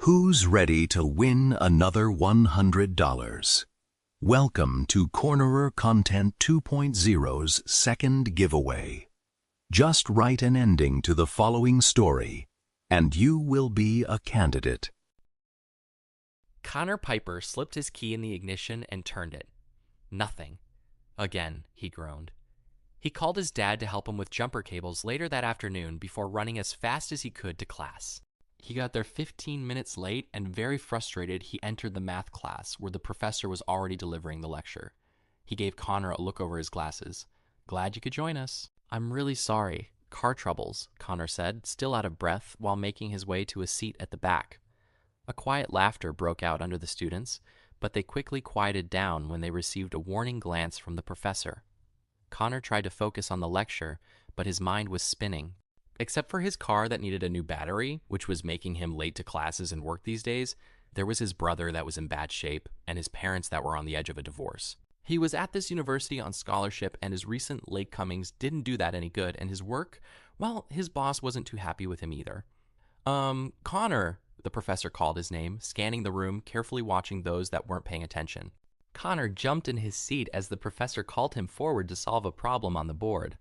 Who's ready to win another $100? Welcome to Cornerer Content 2.0's second giveaway. Just write an ending to the following story, and you will be a candidate. Connor Piper slipped his key in the ignition and turned it. Nothing. Again, he groaned. He called his dad to help him with jumper cables later that afternoon before running as fast as he could to class. He got there 15 minutes late, and very frustrated, he entered the math class where the professor was already delivering the lecture. He gave Connor a look over his glasses. "Glad you could join us." "I'm really sorry. Car troubles," Connor said, still out of breath, while making his way to a seat at the back. A quiet laughter broke out under the students, but they quickly quieted down when they received a warning glance from the professor. Connor tried to focus on the lecture, but his mind was spinning. Except for his car that needed a new battery, which was making him late to classes and work these days, there was his brother that was in bad shape and his parents that were on the edge of a divorce. He was at this university on scholarship, and his recent late comings didn't do that any good, and his work, well, his boss wasn't too happy with him either. Connor, the professor called his name, scanning the room, carefully watching those that weren't paying attention. Connor jumped in his seat as the professor called him forward to solve a problem on the board.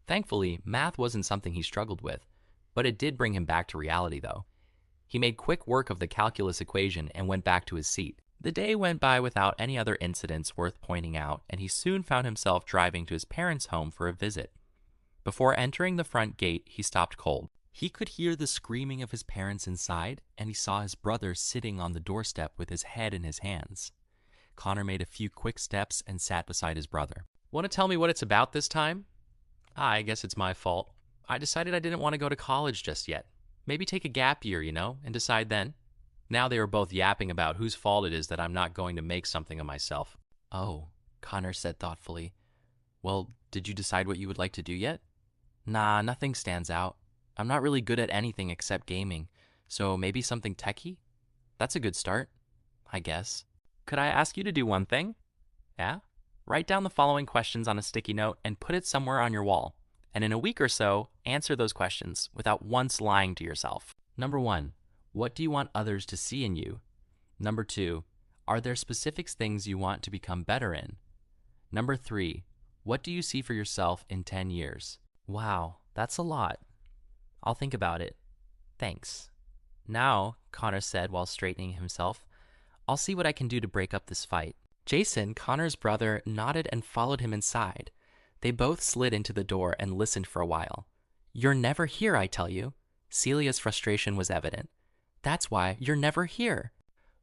Thankfully, math wasn't something he struggled with, but it did bring him back to reality, though. He made quick work of the calculus equation and went back to his seat. The day went by without any other incidents worth pointing out, and he soon found himself driving to his parents' home for a visit. Before entering the front gate, he stopped cold. He could hear the screaming of his parents inside, and he saw his brother sitting on the doorstep with his head in his hands. Connor made a few quick steps and sat beside his brother. "Want to tell me what it's about this time?" "I guess it's my fault. I decided I didn't want to go to college just yet. Maybe take a gap year, and decide then." Now they were both yapping about whose fault it is that I'm not going to make something of myself. "Oh," Connor said thoughtfully. "Well, did you decide what you would like to do yet?" "Nah, nothing stands out. I'm not really good at anything except gaming, so maybe something techie? That's a good start, I guess." "Could I ask you to do one thing?" "Yeah?" "Write down the following questions on a sticky note and put it somewhere on your wall. And in a week or so, answer those questions without once lying to yourself. Number 1, what do you want others to see in you? Number 2, are there specific things you want to become better in? Number 3, what do you see for yourself in 10 years? Wow, that's a lot. I'll think about it. Thanks. Now, Connor said while straightening himself, I'll see what I can do to break up this fight. Jason, Connor's brother, nodded and followed him inside. They both slid into the door and listened for a while. "You're never here, I tell you." Celia's frustration was evident. "That's why you're never here."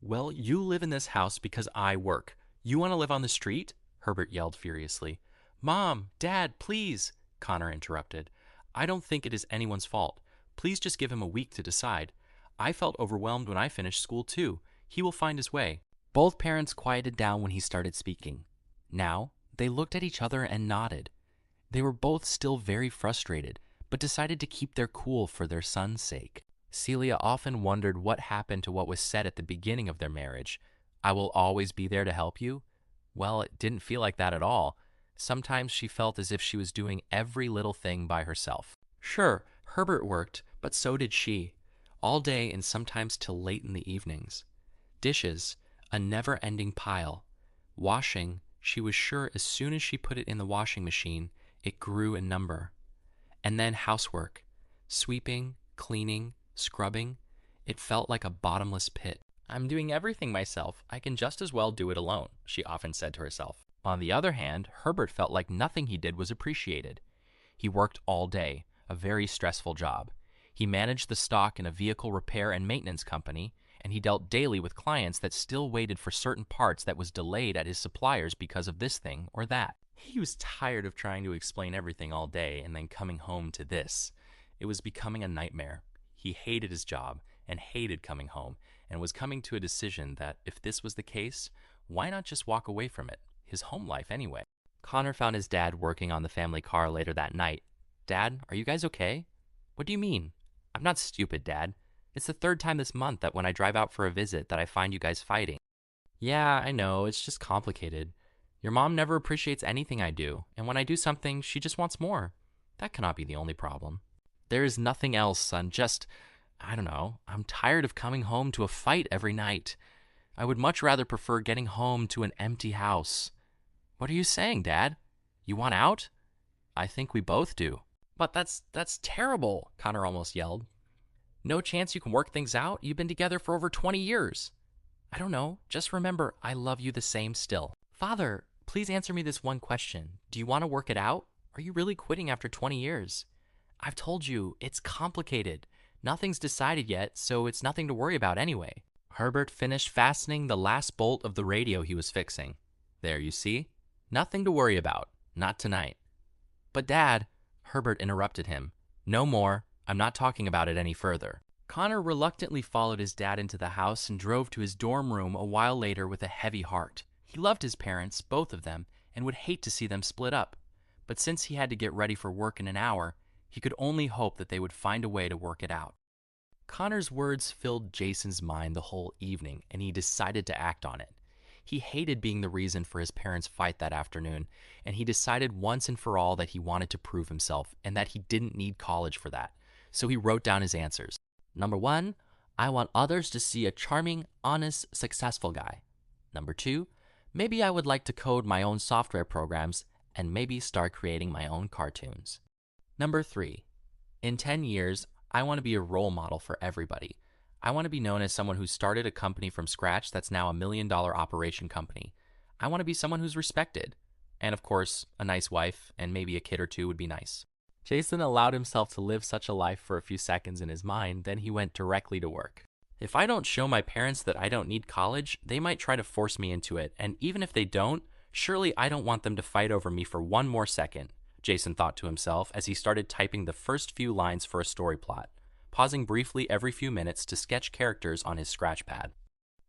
"Well, you live in this house because I work. You want to live on the street?" Herbert yelled furiously. "Mom, Dad, please," Connor interrupted. "I don't think it is anyone's fault. Please just give him a week to decide. I felt overwhelmed when I finished school too. He will find his way." Both parents quieted down when he started speaking. Now, they looked at each other and nodded. They were both still very frustrated, but decided to keep their cool for their son's sake. Celia often wondered what happened to what was said at the beginning of their marriage. "I will always be there to help you." Well, it didn't feel like that at all. Sometimes she felt as if she was doing every little thing by herself. Sure, Herbert worked, but so did she. All day and sometimes till late in the evenings. Dishes, a never-ending pile. Washing, she was sure as soon as she put it in the washing machine, it grew in number. And then housework. Sweeping, cleaning, scrubbing. It felt like a bottomless pit. "I'm doing everything myself. I can just as well do it alone," she often said to herself. On the other hand, Herbert felt like nothing he did was appreciated. He worked all day, a very stressful job. He managed the stock in a vehicle repair and maintenance company, and he dealt daily with clients that still waited for certain parts that was delayed at his suppliers because of this thing or that. He was tired of trying to explain everything all day and then coming home to this. It was becoming a nightmare. He hated his job and hated coming home, and was coming to a decision that if this was the case, why not just walk away from it? His home life anyway. Connor found his dad working on the family car later that night. "Dad, are you guys okay?" "What do you mean?" "I'm not stupid, Dad. It's the 3rd time this month that when I drive out for a visit that I find you guys fighting." "Yeah, I know, it's just complicated. Your mom never appreciates anything I do, and when I do something, she just wants more. That cannot be the only problem." "There is nothing else, son, just, I don't know. I'm tired of coming home to a fight every night. I would much rather prefer getting home to an empty house. What are you saying, Dad? You want out? I think we both do. But that's terrible, Connor almost yelled. No chance you can work things out? You've been together for over 20 years. I don't know. Just remember, I love you the same still. Father, please answer me this one question. Do you want to work it out? Are you really quitting after 20 years? I've told you, it's complicated. Nothing's decided yet, so it's nothing to worry about anyway. Herbert finished fastening the last bolt of the radio he was fixing. There, you see? Nothing to worry about. Not tonight. But Dad, Herbert interrupted him. No more. I'm not talking about it any further. Connor reluctantly followed his dad into the house and drove to his dorm room a while later with a heavy heart. He loved his parents, both of them, and would hate to see them split up. But since he had to get ready for work in an hour, he could only hope that they would find a way to work it out. Connor's words filled Jason's mind the whole evening, and he decided to act on it. He hated being the reason for his parents' fight that afternoon, and he decided once and for all that he wanted to prove himself and that he didn't need college for that. So he wrote down his answers. Number 1, I want others to see a charming, honest, successful guy. Number 2, maybe I would like to code my own software programs and maybe start creating my own cartoons. Number 3, in 10 years, I want to be a role model for everybody. I want to be known as someone who started a company from scratch that's now a $1 million operation company. I want to be someone who's respected. And of course, a nice wife and maybe a kid or two would be nice. Jason allowed himself to live such a life for a few seconds in his mind, then he went directly to work. If I don't show my parents that I don't need college, they might try to force me into it, and even if they don't, surely I don't want them to fight over me for one more second, Jason thought to himself as he started typing the first few lines for a story plot, pausing briefly every few minutes to sketch characters on his scratch pad.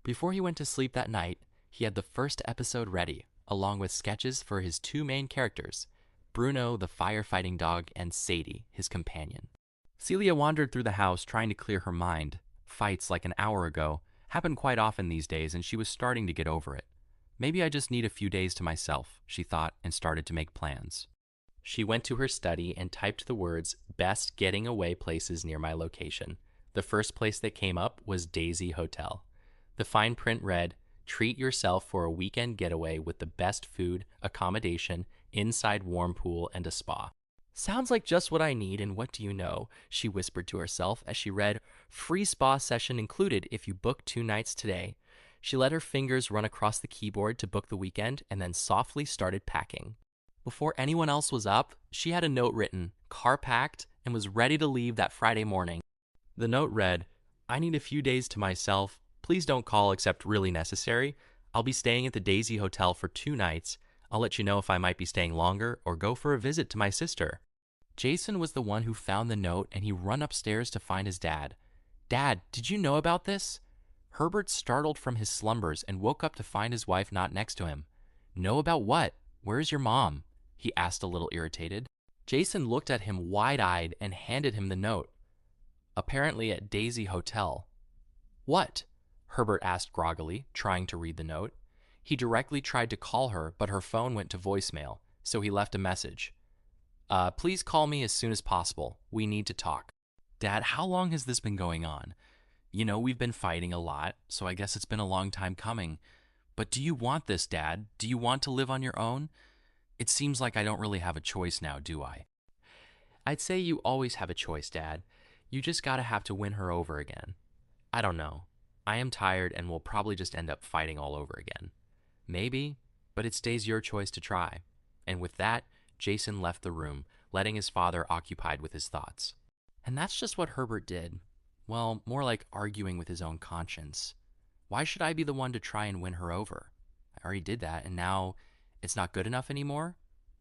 Before he went to sleep that night, he had the first episode ready, along with sketches for his 2 main characters, Bruno, the firefighting dog, and Sadie, his companion. Celia wandered through the house trying to clear her mind. Fights like an hour ago happen quite often these days, and she was starting to get over it. Maybe I just need a few days to myself, she thought, and started to make plans. She went to her study and typed the words, best getting away places near my location. The first place that came up was Daisy Hotel. The fine print read, treat yourself for a weekend getaway with the best food, accommodation, inside warm pool, and a spa. Sounds like just what I need, and what do you know, she whispered to herself as she read, free spa session included if you book 2 nights today. She let her fingers run across the keyboard to book the weekend and then softly started packing. Before anyone else was up, she had a note written, car packed, and was ready to leave that Friday morning. The note read, I need a few days to myself. Please don't call except really necessary. I'll be staying at the Daisy Hotel for 2 nights. I'll let you know if I might be staying longer or go for a visit to my sister. Jason was the one who found the note, and he ran upstairs to find his dad. Dad, did you know about this? Herbert startled from his slumbers and woke up to find his wife not next to him. Know about what? Where's your mom? He asked a little irritated. Jason looked at him wide-eyed and handed him the note. Apparently at Daisy Hotel. What? Herbert asked groggily, trying to read the note. He directly tried to call her, but her phone went to voicemail, so he left a message. Please call me as soon as possible. We need to talk. Dad, how long has this been going on? You know, we've been fighting a lot, so I guess it's been a long time coming. But do you want this, Dad? Do you want to live on your own? It seems like I don't really have a choice now, do I? I'd say you always have a choice, Dad. You just gotta have to win her over again. I don't know. I am tired and will probably just end up fighting all over again. Maybe, but it stays your choice to try. And with that, Jason left the room, letting his father occupied with his thoughts. And that's just what Herbert did. Well, more like arguing with his own conscience. Why should I be the one to try and win her over? I already did that, and now it's not good enough anymore?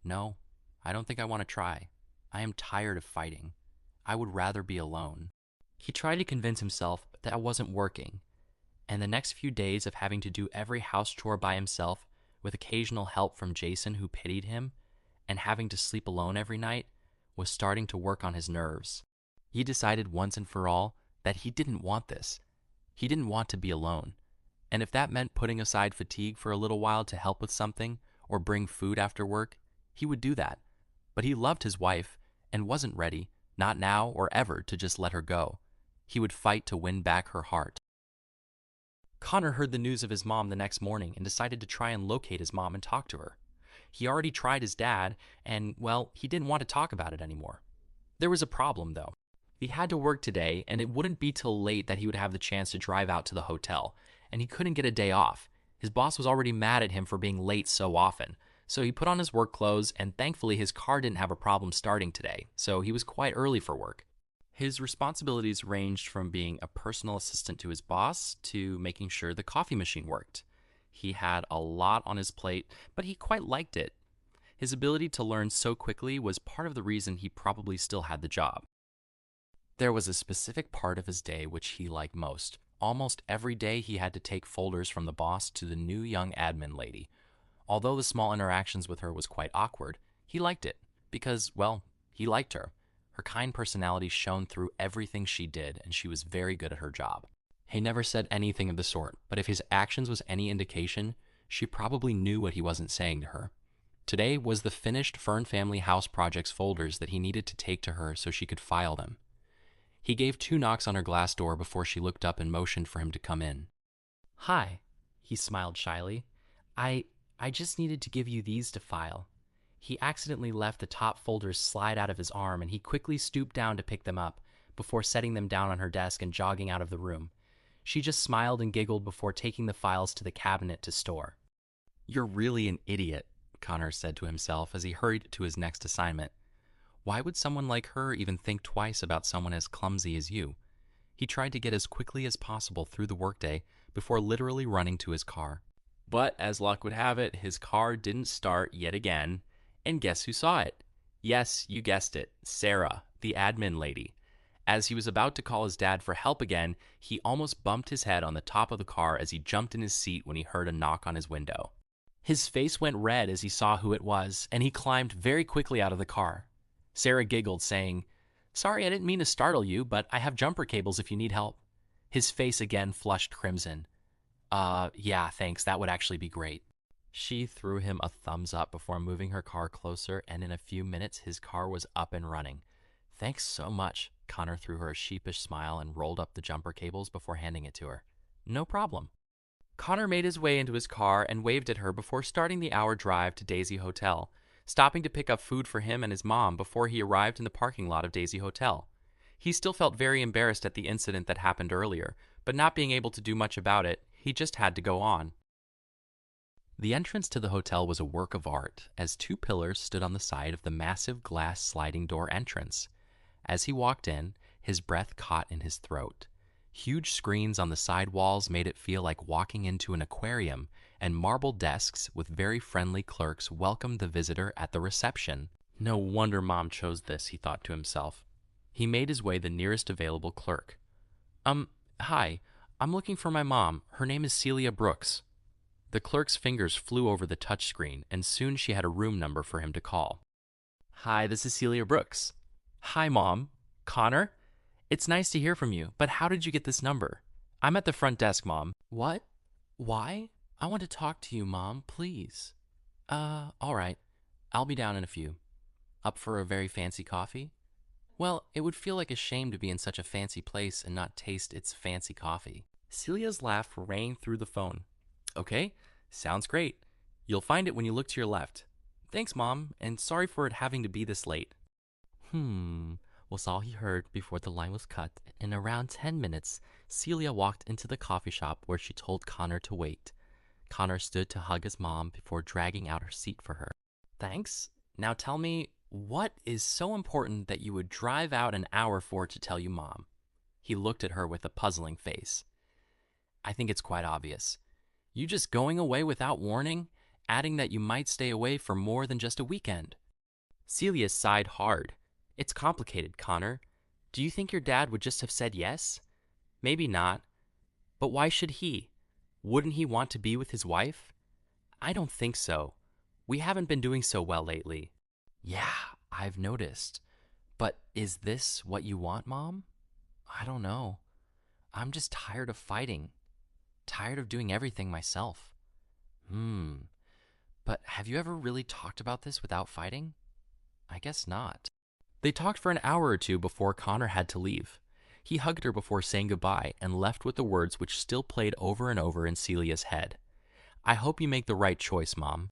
No, I don't think I want to try. I am tired of fighting. I would rather be alone. He tried to convince himself that it wasn't working, and the next few days of having to do every house chore by himself, with occasional help from Jason who pitied him, and having to sleep alone every night, was starting to work on his nerves. He decided once and for all that he didn't want this. He didn't want to be alone. And if that meant putting aside fatigue for a little while to help with something, or bring food after work, he would do that. But he loved his wife, and wasn't ready, not now or ever, to just let her go. He would fight to win back her heart. Connor heard the news of his mom the next morning and decided to try and locate his mom and talk to her. He already tried his dad, and, well, he didn't want to talk about it anymore. There was a problem, though. He had to work today, and it wouldn't be till late that he would have the chance to drive out to the hotel, and he couldn't get a day off. His boss was already mad at him for being late so often, so he put on his work clothes, and thankfully his car didn't have a problem starting today, so he was quite early for work. His responsibilities ranged from being a personal assistant to his boss to making sure the coffee machine worked. He had a lot on his plate, but he quite liked it. His ability to learn so quickly was part of the reason he probably still had the job. There was a specific part of his day which he liked most. Almost every day he had to take folders from the boss to the new young admin lady. Although the small interactions with her was quite awkward, he liked it because, well, he liked her. Her kind personality shone through everything she did, and she was very good at her job. He never said anything of the sort, but if his actions was any indication, she probably knew what he wasn't saying to her. Today was the finished Fern Family House Projects folders that he needed to take to her so she could file them. He gave 2 knocks on her glass door before she looked up and motioned for him to come in. "Hi," he smiled shyly. I just needed to give you these to file." He accidentally left the top folders slide out of his arm, and he quickly stooped down to pick them up, before setting them down on her desk and jogging out of the room. She just smiled and giggled before taking the files to the cabinet to store. "You're really an idiot," Connor said to himself as he hurried to his next assignment. Why would someone like her even think twice about someone as clumsy as you? He tried to get as quickly as possible through the workday before literally running to his car. But as luck would have it, his car didn't start yet again. And guess who saw it? Yes, you guessed it, Sarah, the admin lady. As he was about to call his dad for help again, he almost bumped his head on the top of the car as he jumped in his seat when he heard a knock on his window. His face went red as he saw who it was, and he climbed very quickly out of the car. Sarah giggled, saying, "Sorry, I didn't mean to startle you, but I have jumper cables if you need help." His face again flushed crimson. Yeah, thanks, that would actually be great." She threw him a thumbs up before moving her car closer, and in a few minutes his car was up and running. "Thanks so much." Connor threw her a sheepish smile and rolled up the jumper cables before handing it to her. "No problem." Connor made his way into his car and waved at her before starting the hour drive to Daisy Hotel, stopping to pick up food for him and his mom before he arrived in the parking lot of Daisy Hotel. He still felt very embarrassed at the incident that happened earlier, but not being able to do much about it, he just had to go on. The entrance to the hotel was a work of art, as 2 pillars stood on the side of the massive glass sliding door entrance. As he walked in, his breath caught in his throat. Huge screens on the side walls made it feel like walking into an aquarium, and marble desks with very friendly clerks welcomed the visitor at the reception. No wonder Mom chose this, he thought to himself. He made his way the nearest available clerk. Hi, I'm looking for my mom. Her name is Celia Brooks." The clerk's fingers flew over the touchscreen, and soon she had a room number for him to call. "Hi, this is Celia Brooks." "Hi, Mom. Connor? It's nice to hear from you, but how did you get this number?" "I'm at the front desk, Mom." "What? Why? I want to talk to you, Mom, please." All right. I'll be down in a few." "Up for a very fancy coffee?" "Well, it would feel like a shame to be in such a fancy place and not taste its fancy coffee." Celia's laugh rang through the phone. "Okay, sounds great. You'll find it when you look to your left." "Thanks, Mom, and sorry for it having to be this late." Was all he heard before the line was cut. In around 10 minutes, Celia walked into the coffee shop where she told Connor to wait. Connor stood to hug his mom before dragging out her seat for her. "Thanks. Now tell me, what is so important that you would drive out an hour for to tell you, Mom?" He looked at her with a puzzling face. "I think it's quite obvious. You just going away without warning, adding that you might stay away for more than just a weekend." Celia sighed hard. "It's complicated, Connor. Do you think your dad would just have said yes? Maybe not. But why should he? Wouldn't he want to be with his wife? I don't think so. We haven't been doing so well lately." "Yeah, I've noticed. But is this what you want, Mom? I don't know. I'm just tired of fighting. Tired of doing everything myself." But have you ever really talked about this without fighting?" "I guess not." They talked for an hour or two before Connor had to leave. He hugged her before saying goodbye and left with the words which still played over and over in Celia's head. I hope you make the right choice, Mom.